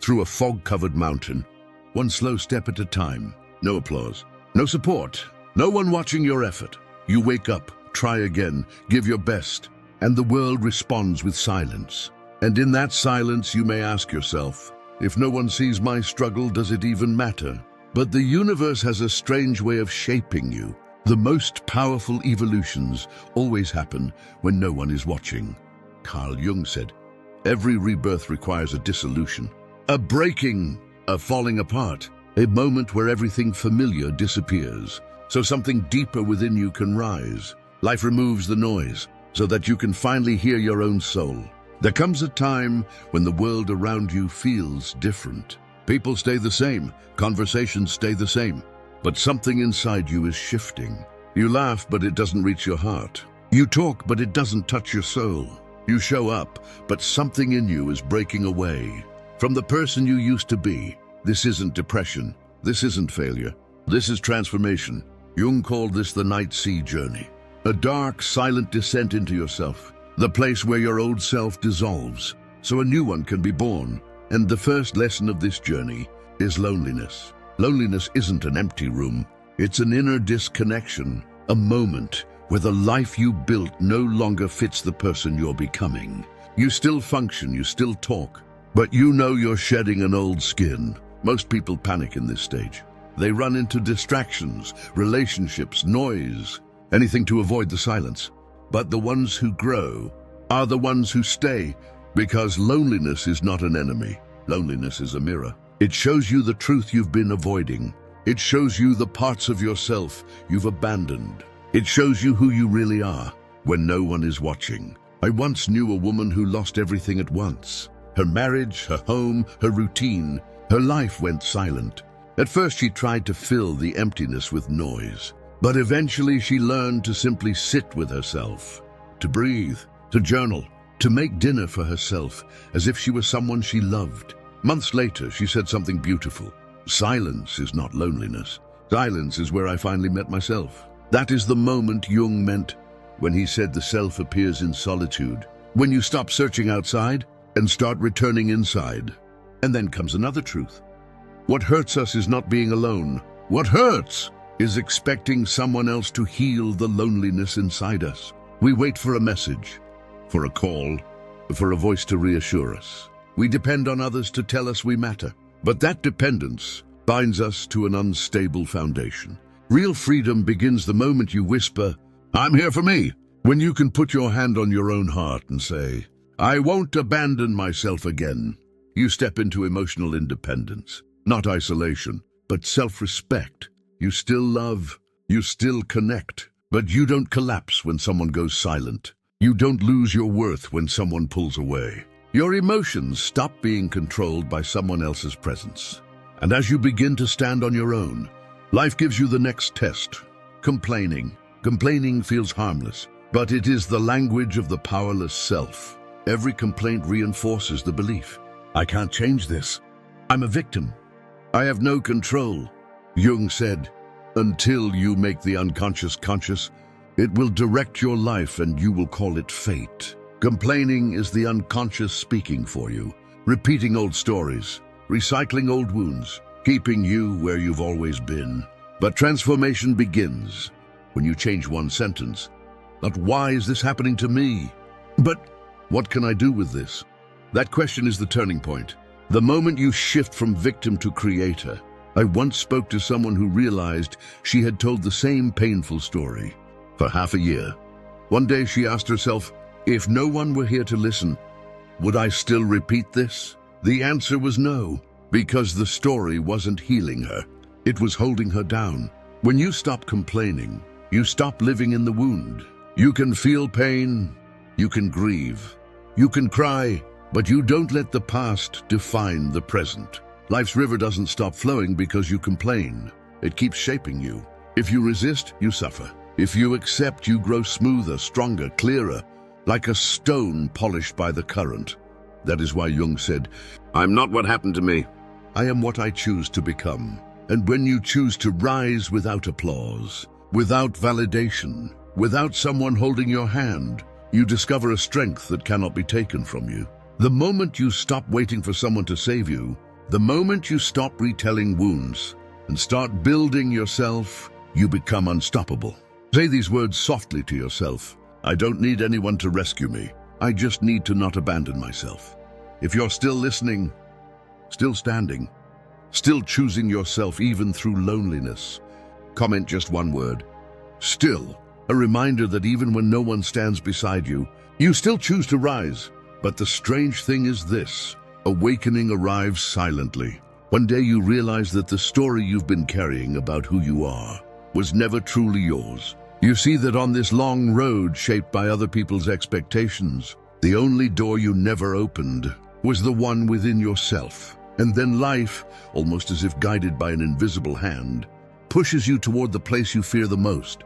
through a fog-covered mountain, one slow step at a time. No applause, no support, no one watching your effort. You wake up, try again, give your best, and the world responds with silence. And in that silence you may ask yourself, if no one sees my struggle, does it even matter? But the universe has a strange way of shaping you. The most powerful evolutions always happen when no one is watching. Carl Jung said, every rebirth requires a dissolution, a breaking, a falling apart, a moment where everything familiar disappears, so something deeper within you can rise. Life removes the noise, so that you can finally hear your own soul. There comes a time when the world around you feels different. People stay the same, conversations stay the same, but something inside you is shifting. You laugh, but it doesn't reach your heart. You talk, but it doesn't touch your soul. You show up, but something in you is breaking away from the person you used to be. This isn't depression. This isn't failure. This is transformation. Jung called this the night sea journey. A dark, silent descent into yourself. The place where your old self dissolves, so a new one can be born. And the first lesson of this journey is loneliness. Loneliness isn't an empty room. It's an inner disconnection, a moment where the life you built no longer fits the person you're becoming. You still function, you still talk, but you know you're shedding an old skin. Most people panic in this stage. They run into distractions, relationships, noise, anything to avoid the silence. But the ones who grow are the ones who stay, because loneliness is not an enemy. Loneliness is a mirror. It shows you the truth you've been avoiding. It shows you the parts of yourself you've abandoned. It shows you who you really are when no one is watching. I once knew a woman who lost everything at once. Her marriage, her home, her routine. Her life went silent. At first she tried to fill the emptiness with noise, but eventually she learned to simply sit with herself, to breathe, to journal, to make dinner for herself as if she was someone she loved. Months later, she said something beautiful. Silence is not loneliness. Silence is where I finally met myself. That is the moment Jung meant when he said the self appears in solitude. When you stop searching outside and start returning inside. And then comes another truth. What hurts us is not being alone. What hurts is expecting someone else to heal the loneliness inside us. We wait for a message, for a call, for a voice to reassure us. We depend on others to tell us we matter. But that dependence binds us to an unstable foundation. Real freedom begins the moment you whisper, "I'm here for me." When you can put your hand on your own heart and say, "I won't abandon myself again." You step into emotional independence. Not isolation, but self-respect. You still love, you still connect, but you don't collapse when someone goes silent. You don't lose your worth when someone pulls away. Your emotions stop being controlled by someone else's presence. And as you begin to stand on your own, life gives you the next test. Complaining. Complaining feels harmless, but it is the language of the powerless self. Every complaint reinforces the belief, "I can't change this. I'm a victim. I have no control." Jung said, "Until you make the unconscious conscious, it will direct your life and you will call it fate." Complaining is the unconscious speaking for you, repeating old stories, recycling old wounds, keeping you where you've always been. But transformation begins when you change one sentence. Not "Why is this happening to me?" but "What can I do with this?" That question is the turning point. The moment you shift from victim to creator. I once spoke to someone who realized she had told the same painful story for half a year. One day she asked herself, if no one were here to listen, would I still repeat this? The answer was no, because the story wasn't healing her. It was holding her down. When you stop complaining, you stop living in the wound. You can feel pain, you can grieve, you can cry, but you don't let the past define the present. Life's river doesn't stop flowing because you complain. It keeps shaping you. If you resist, you suffer. If you accept, you grow smoother, stronger, clearer, like a stone polished by the current. That is why Jung said, "I'm not what happened to me. I am what I choose to become." And when you choose to rise without applause, without validation, without someone holding your hand, you discover a strength that cannot be taken from you. The moment you stop waiting for someone to save you, The moment you stop retelling wounds and start building yourself, you become unstoppable. Say these words softly to yourself. I don't need anyone to rescue me. I just need to not abandon myself. If you're still listening, still standing, still choosing yourself even through loneliness, comment just one word. Still, a reminder that even when no one stands beside you, you still choose to rise. But the strange thing is this: awakening arrives silently. One day you realize that the story you've been carrying about who you are was never truly yours. You see that on this long road shaped by other people's expectations, the only door you never opened was the one within yourself. And then life, almost as if guided by an invisible hand, pushes you toward the place you fear the most.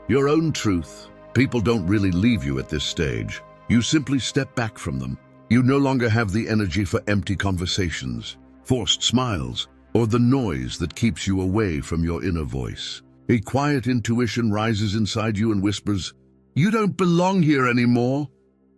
Your own truth. People don't really leave you at this stage. You simply step back from them. You no longer have the energy for empty conversations, forced smiles, or the noise that keeps you away from your inner voice. A quiet intuition rises inside you and whispers, "You don't belong here anymore."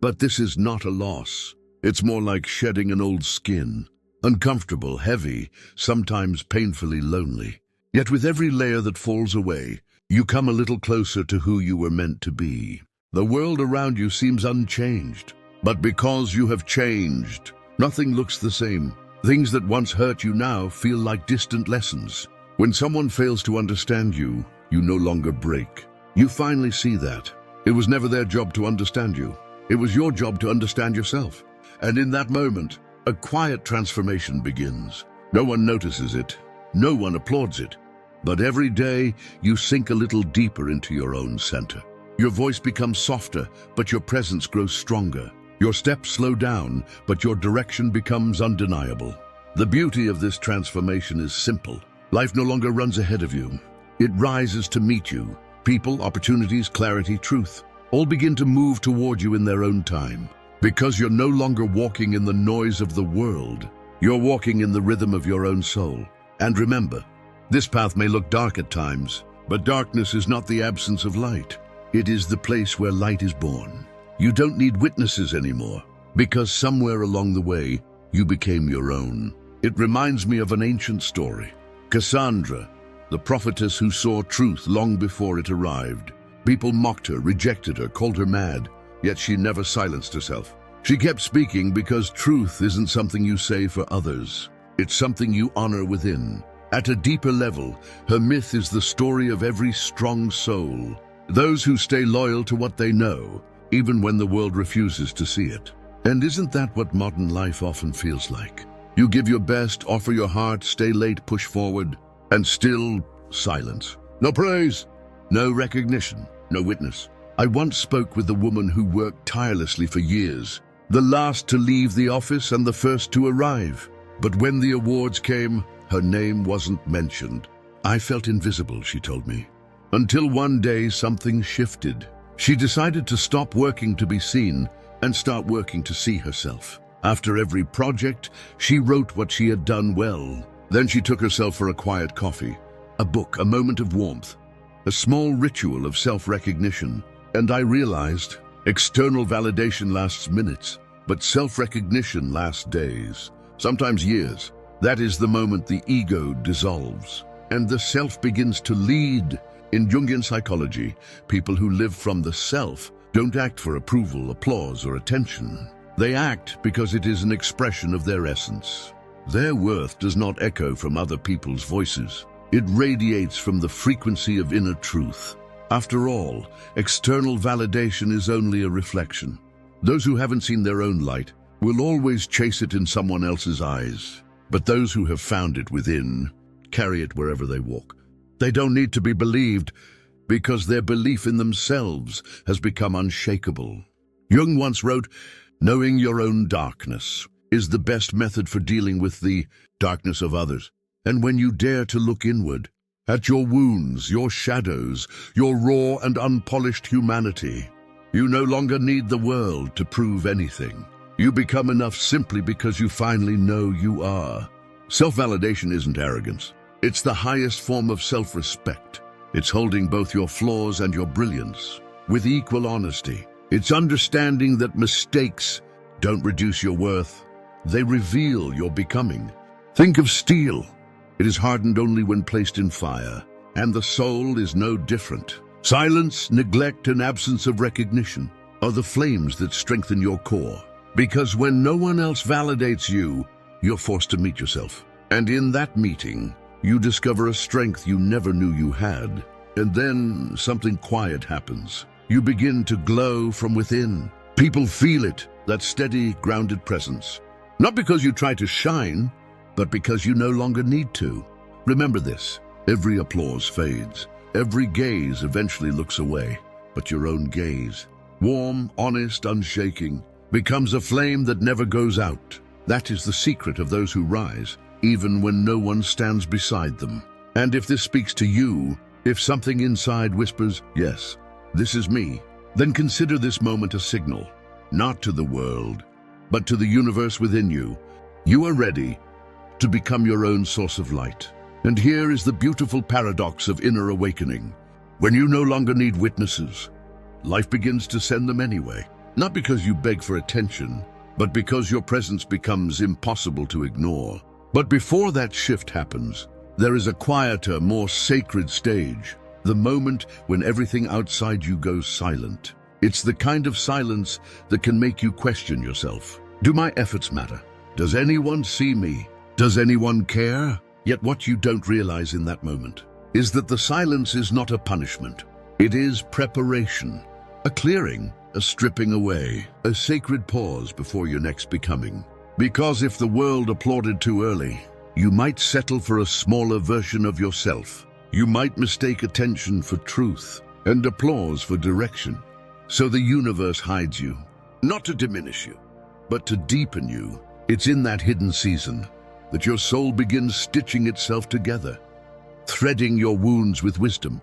But this is not a loss. It's more like shedding an old skin. Uncomfortable, heavy, sometimes painfully lonely. Yet with every layer that falls away, you come a little closer to who you were meant to be. The world around you seems unchanged, but because you have changed, nothing looks the same. Things that once hurt you now feel like distant lessons. When someone fails to understand you, you no longer break. You finally see that. It was never their job to understand you. It was your job to understand yourself. And in that moment, a quiet transformation begins. No one notices it. No one applauds it. But every day, you sink a little deeper into your own center. Your voice becomes softer, but your presence grows stronger. Your steps slow down, but your direction becomes undeniable. The beauty of this transformation is simple. Life no longer runs ahead of you. It rises to meet you. People, opportunities, clarity, truth, all begin to move toward you in their own time. Because you're no longer walking in the noise of the world. You're walking in the rhythm of your own soul. And remember, this path may look dark at times, but darkness is not the absence of light. It is the place where light is born. You don't need witnesses anymore, because somewhere along the way, you became your own. It reminds me of an ancient story. Cassandra, the prophetess who saw truth long before it arrived. People mocked her, rejected her, called her mad, yet she never silenced herself. She kept speaking because truth isn't something you say for others. It's something you honor within. At a deeper level, her myth is the story of every strong soul. Those who stay loyal to what they know, even when the world refuses to see it. And isn't that what modern life often feels like? You give your best, offer your heart, stay late, push forward, and still silence. No praise, no recognition, no witness. I once spoke with a woman who worked tirelessly for years, the last to leave the office and the first to arrive. But when the awards came, her name wasn't mentioned. I felt invisible, she told me. Until one day something shifted. She decided to stop working to be seen and start working to see herself. After every project, she wrote what she had done well. Then she took herself for a quiet coffee, a book, a moment of warmth, a small ritual of self-recognition. And I realized, external validation lasts minutes, but self-recognition lasts days, sometimes years. That is the moment the ego dissolves, and the self begins to lead. In Jungian psychology, people who live from the self don't act for approval, applause, or attention. They act because it is an expression of their essence. Their worth does not echo from other people's voices. It radiates from the frequency of inner truth. After all, external validation is only a reflection. Those who haven't seen their own light will always chase it in someone else's eyes. But those who have found it within carry it wherever they walk. They don't need to be believed because their belief in themselves has become unshakable. Jung once wrote, "Knowing your own darkness is the best method for dealing with the darkness of others." And when you dare to look inward, at your wounds, your shadows, your raw and unpolished humanity, you no longer need the world to prove anything. You become enough simply because you finally know you are. Self-validation isn't arrogance. It's the highest form of self-respect. It's holding both your flaws and your brilliance with equal honesty. It's understanding that mistakes don't reduce your worth. They reveal your becoming. Think of steel. It is hardened only when placed in fire, and the soul is no different. Silence, neglect, and absence of recognition are the flames that strengthen your core. Because when no one else validates you, you're forced to meet yourself. And in that meeting, you discover a strength you never knew you had. And then something quiet happens. You begin to glow from within. People feel it, that steady, grounded presence. Not because you try to shine, but because you no longer need to. Remember this, every applause fades. Every gaze eventually looks away. But your own gaze, warm, honest, unshaking, becomes a flame that never goes out. That is the secret of those who rise, even when no one stands beside them. And if this speaks to you, if something inside whispers, yes, this is me, then consider this moment a signal, not to the world, but to the universe within you. You are ready to become your own source of light. And here is the beautiful paradox of inner awakening. When you no longer need witnesses, life begins to send them anyway. Not because you beg for attention, but because your presence becomes impossible to ignore. But before that shift happens, there is a quieter, more sacred stage, the moment when everything outside you goes silent. It's the kind of silence that can make you question yourself. Do my efforts matter? Does anyone see me? Does anyone care? Yet what you don't realize in that moment is that the silence is not a punishment. It is preparation, a clearing, a stripping away, a sacred pause before your next becoming. Because if the world applauded too early, you might settle for a smaller version of yourself. You might mistake attention for truth and applause for direction. So the universe hides you, not to diminish you, but to deepen you. It's in that hidden season that your soul begins stitching itself together, threading your wounds with wisdom,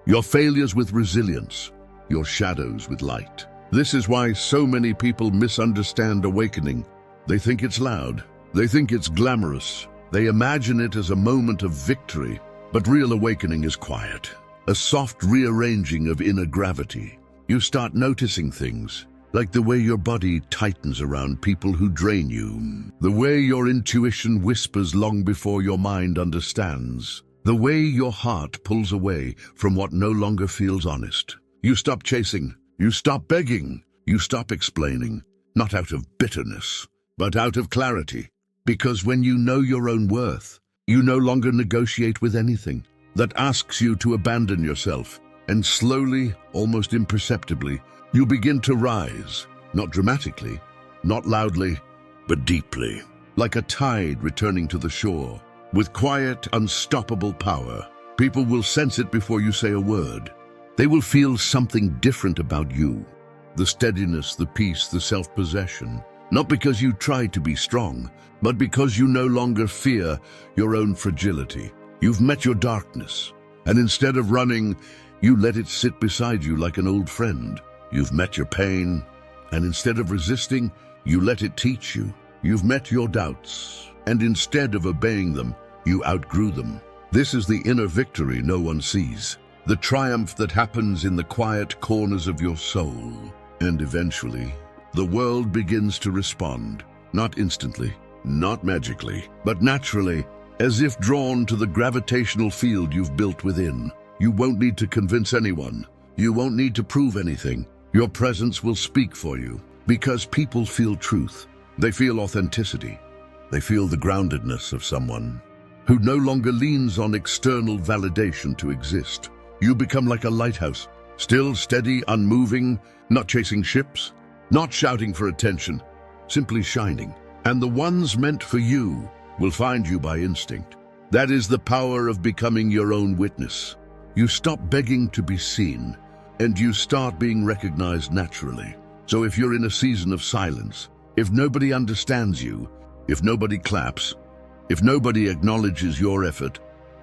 your failures with resilience, your shadows with light. This is why so many people misunderstand awakening. They think it's loud. They think it's glamorous. They imagine it as a moment of victory. But real awakening is quiet, a soft rearranging of inner gravity. You start noticing things, like the way your body tightens around people who drain you, the way your intuition whispers long before your mind understands, the way your heart pulls away from what no longer feels honest. You stop chasing, you stop begging, you stop explaining, not out of bitterness, but out of clarity. Because when you know your own worth, you no longer negotiate with anything that asks you to abandon yourself. And slowly, almost imperceptibly, you begin to rise, not dramatically, not loudly, but deeply, like a tide returning to the shore, with quiet, unstoppable power. People will sense it before you say a word. They will feel something different about you. The steadiness, the peace, the self-possession. Not because you try to be strong, but because you no longer fear your own fragility. You've met your darkness, and instead of running, you let it sit beside you like an old friend. You've met your pain, and instead of resisting, you let it teach you. You've met your doubts, and instead of obeying them, you outgrew them. This is the inner victory no one sees, the triumph that happens in the quiet corners of your soul. And eventually, the world begins to respond, not instantly, not magically, but naturally, as if drawn to the gravitational field you've built within. You won't need to convince anyone. You won't need to prove anything. Your presence will speak for you, because people feel truth. They feel authenticity. They feel the groundedness of someone who no longer leans on external validation to exist. You become like a lighthouse, still, steady, unmoving, not chasing ships, not shouting for attention, simply shining. And the ones meant for you will find you by instinct. That is the power of becoming your own witness. You stop begging to be seen, and you start being recognized naturally. So if you're in a season of silence, if nobody understands you, if nobody claps, if nobody acknowledges your effort,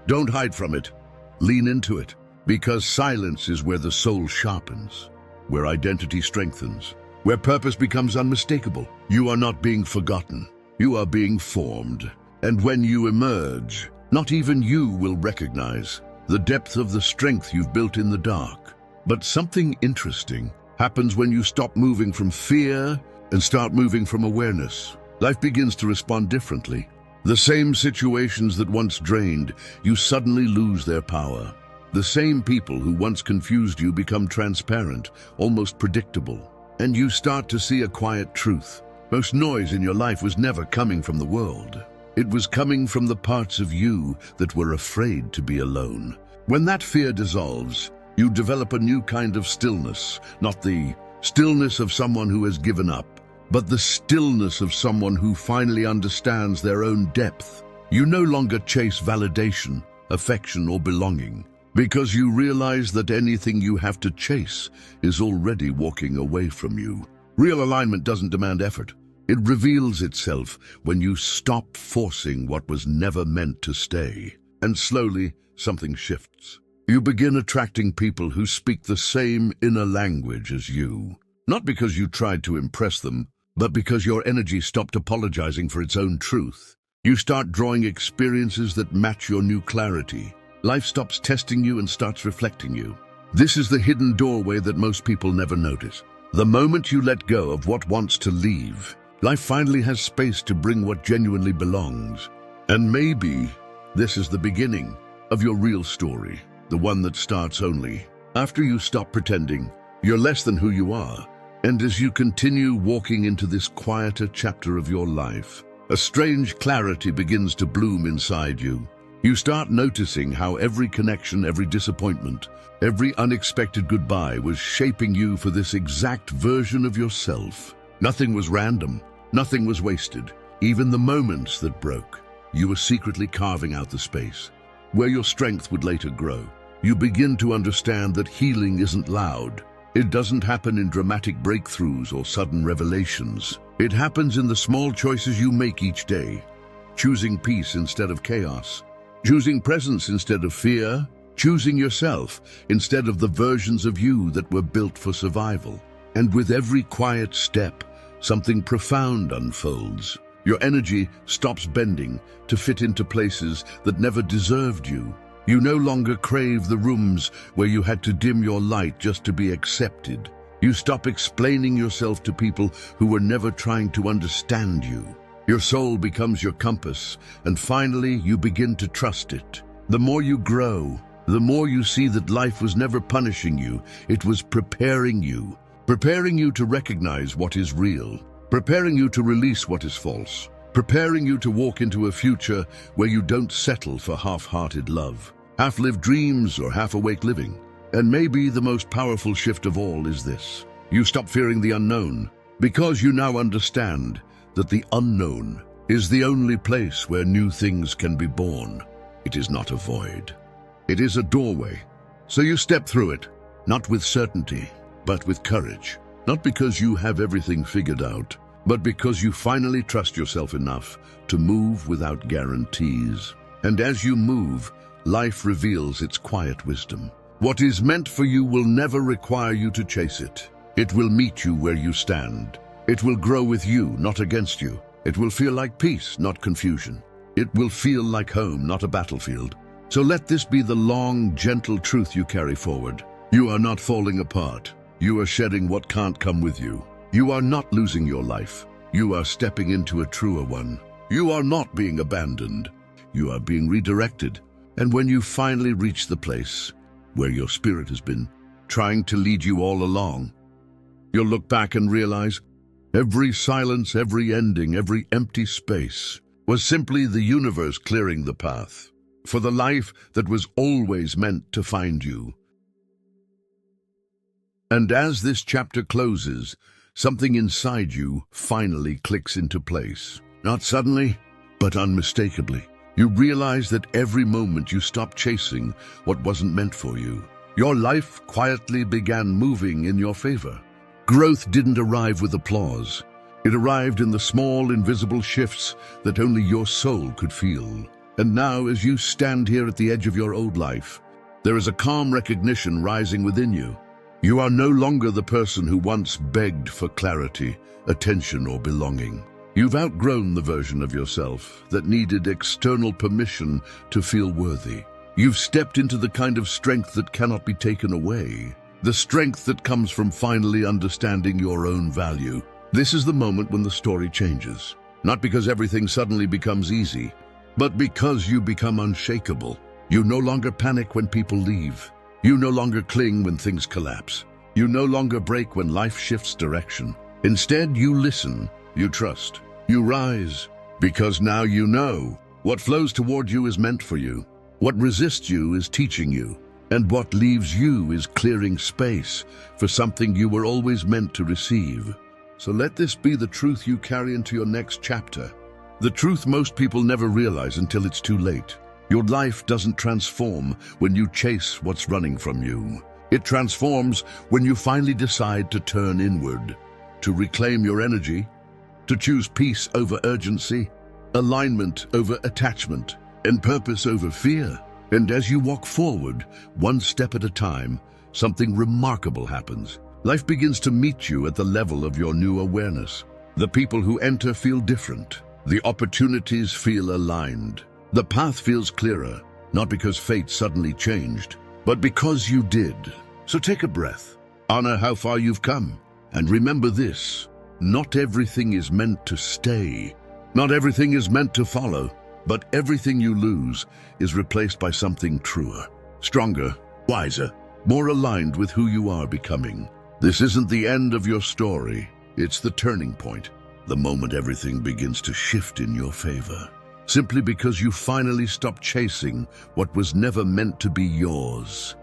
don't hide from it. Lean into it, because silence is where the soul sharpens, where identity strengthens, where purpose becomes unmistakable. You are not being forgotten. You are being formed. And when you emerge, not even you will recognize the depth of the strength you've built in the dark. But something interesting happens when you stop moving from fear and start moving from awareness. Life begins to respond differently. The same situations that once drained you suddenly lose their power. The same people who once confused you become transparent, almost predictable. And you start to see a quiet truth. Most noise in your life was never coming from the world. It was coming from the parts of you that were afraid to be alone. When that fear dissolves, you develop a new kind of stillness, not the stillness of someone who has given up, but the stillness of someone who finally understands their own depth. You no longer chase validation, affection, or belonging, because you realize that anything you have to chase is already walking away from you. Real alignment doesn't demand effort. It reveals itself when you stop forcing what was never meant to stay. And slowly, something shifts. You begin attracting people who speak the same inner language as you. Not because you tried to impress them, but because your energy stopped apologizing for its own truth. You start drawing experiences that match your new clarity. Life stops testing you and starts reflecting you. This is the hidden doorway that most people never notice. The moment you let go of what wants to leave, life finally has space to bring what genuinely belongs. And maybe this is the beginning of your real story, the one that starts only after you stop pretending you're less than who you are. And as you continue walking into this quieter chapter of your life, a strange clarity begins to bloom inside you. You start noticing how every connection, every disappointment, every unexpected goodbye was shaping you for this exact version of yourself. Nothing was random, nothing was wasted. Even the moments that broke, you were secretly carving out the space where your strength would later grow. You begin to understand that healing isn't loud. It doesn't happen in dramatic breakthroughs or sudden revelations. It happens in the small choices you make each day. Choosing peace instead of chaos. Choosing presence instead of fear. Choosing yourself instead of the versions of you that were built for survival. And with every quiet step, something profound unfolds. Your energy stops bending to fit into places that never deserved you. You no longer crave the rooms where you had to dim your light just to be accepted. You stop explaining yourself to people who were never trying to understand you. Your soul becomes your compass, and finally you begin to trust it. The more you grow, the more you see that life was never punishing you. It was preparing you to recognize what is real, preparing you to release what is false, preparing you to walk into a future where you don't settle for half-hearted love, half-lived dreams, or half-awake living. And maybe the most powerful shift of all is this. You stop fearing the unknown, because you now understand that the unknown is the only place where new things can be born. It is not a void. It is a doorway. So you step through it, not with certainty, but with courage. Not because you have everything figured out, but because you finally trust yourself enough to move without guarantees. And as you move, life reveals its quiet wisdom. What is meant for you will never require you to chase it. It will meet you where you stand. It will grow with you, not against you. It will feel like peace, not confusion. It will feel like home, not a battlefield. So let this be the long, gentle truth you carry forward. You are not falling apart. You are shedding what can't come with you. You are not losing your life. You are stepping into a truer one. You are not being abandoned. You are being redirected. And when you finally reach the place where your spirit has been trying to lead you all along, you'll look back and realize every silence, every ending, every empty space was simply the universe clearing the path for the life that was always meant to find you. And as this chapter closes, something inside you finally clicks into place. Not suddenly, but unmistakably. You realize that every moment you stopped chasing what wasn't meant for you, your life quietly began moving in your favor. Growth didn't arrive with applause. It arrived in the small, invisible shifts that only your soul could feel. And now, as you stand here at the edge of your old life, there is a calm recognition rising within you. You are no longer the person who once begged for clarity, attention, or belonging. You've outgrown the version of yourself that needed external permission to feel worthy. You've stepped into the kind of strength that cannot be taken away, the strength that comes from finally understanding your own value. This is the moment when the story changes. Not because everything suddenly becomes easy, but because you become unshakable. You no longer panic when people leave. You no longer cling when things collapse. You no longer break when life shifts direction. Instead, you listen, you trust, you rise, because now you know what flows toward you is meant for you. What resists you is teaching you, and what leaves you is clearing space for something you were always meant to receive. So let this be the truth you carry into your next chapter. The truth most people never realize until it's too late. Your life doesn't transform when you chase what's running from you. It transforms when you finally decide to turn inward, to reclaim your energy, to choose peace over urgency, alignment over attachment, and purpose over fear. And as you walk forward, one step at a time, something remarkable happens. Life begins to meet you at the level of your new awareness. The people who enter feel different. The opportunities feel aligned. The path feels clearer, not because fate suddenly changed, but because you did. So take a breath, honor how far you've come, and remember this: not everything is meant to stay. Not everything is meant to follow, but everything you lose is replaced by something truer, stronger, wiser, more aligned with who you are becoming. This isn't the end of your story. It's the turning point, the moment everything begins to shift in your favor. Simply because you finally stopped chasing what was never meant to be yours.